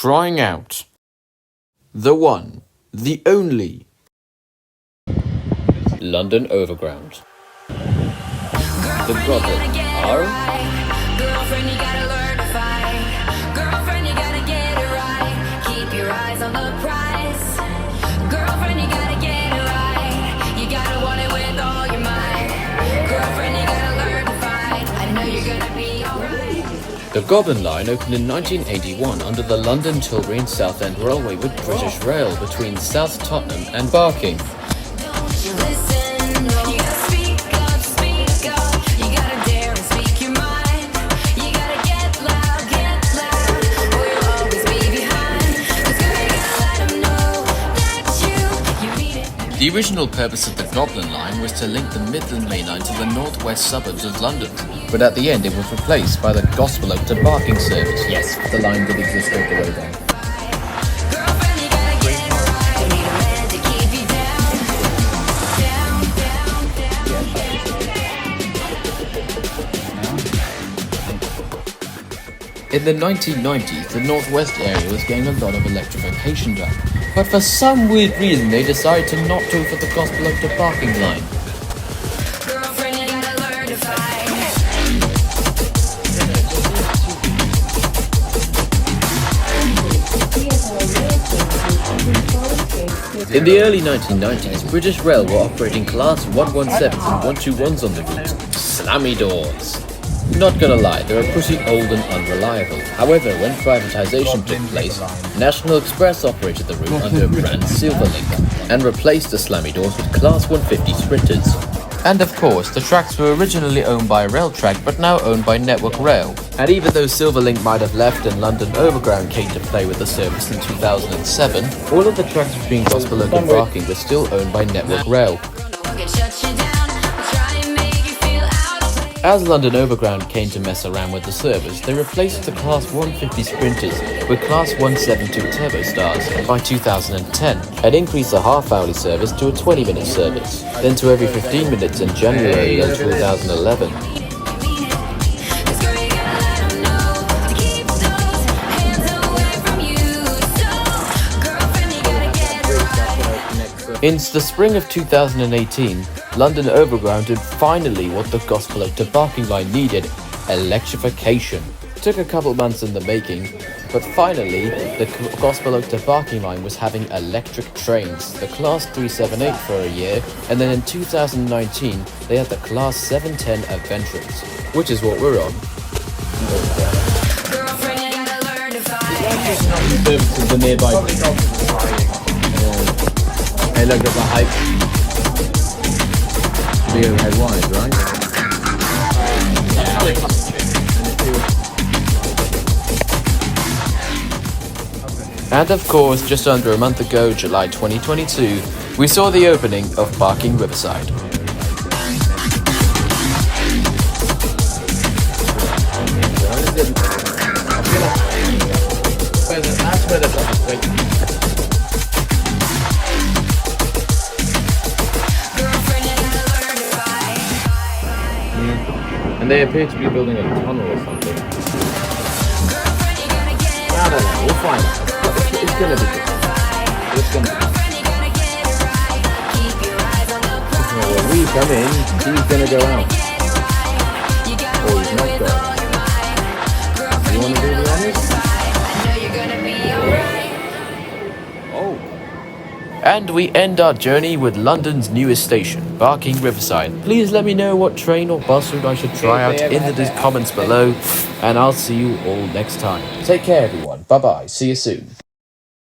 crying out. The one, the only. London Overground. The Goblin are... Girlfriend, you gotta learn to fight. Girlfriend, you gotta get it right. Keep your eyes on the prize. Girlfriend, you gotta get it right. You gotta want it with all your might. Girlfriend, you gotta learn to fight. I know you're gonna be alright. The Goblin line opened in 1981 under the London Tilbury and Southend Railway with British Rail between South Tottenham and Barking. Don't you listen? You gotta speak up. You gotta dare and speak your mind. You gotta get loud, or you'll always be behind. 'Cause girl, you gotta let 'em know that you mean it. The original purpose of the Goblin line was to link the Midland Main Line to the northwest suburbs of London, but at the end it was replaced by the Gospel Oak to Barking service. Yes, the line did exist all the way then. Girlfriend, you gotta get it right. You need a man to keep you down. In the 1990s, the northwest area was getting a lot of electrification done, but for some weird reason they decided to not go for the Gospel Oak to Barking line. Girlfriend, you gotta learn to fight. In the early 1990s, British Rail were operating Class 117s and 121s on the route. Slammy doors. Not gonna lie, they were pretty old and unreliable. However, when privatisation took place, National Express operated the route under a brand Silverlink and replaced the slammy doors with Class 150 sprinters. And of course, the tracks were originally owned by Railtrack but now owned by Network Rail. And even though Silverlink might have left and London Overground came to play with the service in 2007, all of the tracks between Gospel Oak and Barking were still owned by Network Rail. As London Overground came to mess around with the service, they replaced the Class 150 sprinters with Class 172 Turbo Stars by 2010 and increased the half-hourly service to a 20-minute service, then to every 15 minutes in January of 2011. In the spring of 2018, London Overground did finally what the Gospel Oak to Barking line needed: electrification. It took a couple months in the making, but finally the Gospel Oak to Barking line was having electric trains, the Class 378 for a year, and then in 2019 they had the Class 710 Adventurers, which is what we're on. The nearby. Hey, look at the hype. Leo head wide, right? And of course, just under a month ago, July 2022, we saw the opening of Barking Riverside. And they appear to be building a tunnel or something. I don't know, we'll find out. It's gonna be good. It's gonna be good. When we come in, he's gonna go out. Or he's not going. You wanna be honest? Oh. And we end our journey with London's newest station, Barking Riverside. Please let me know what train or bus route I should try out in the comments below, and I'll see you all next time. Take care everyone, bye bye, see you soon.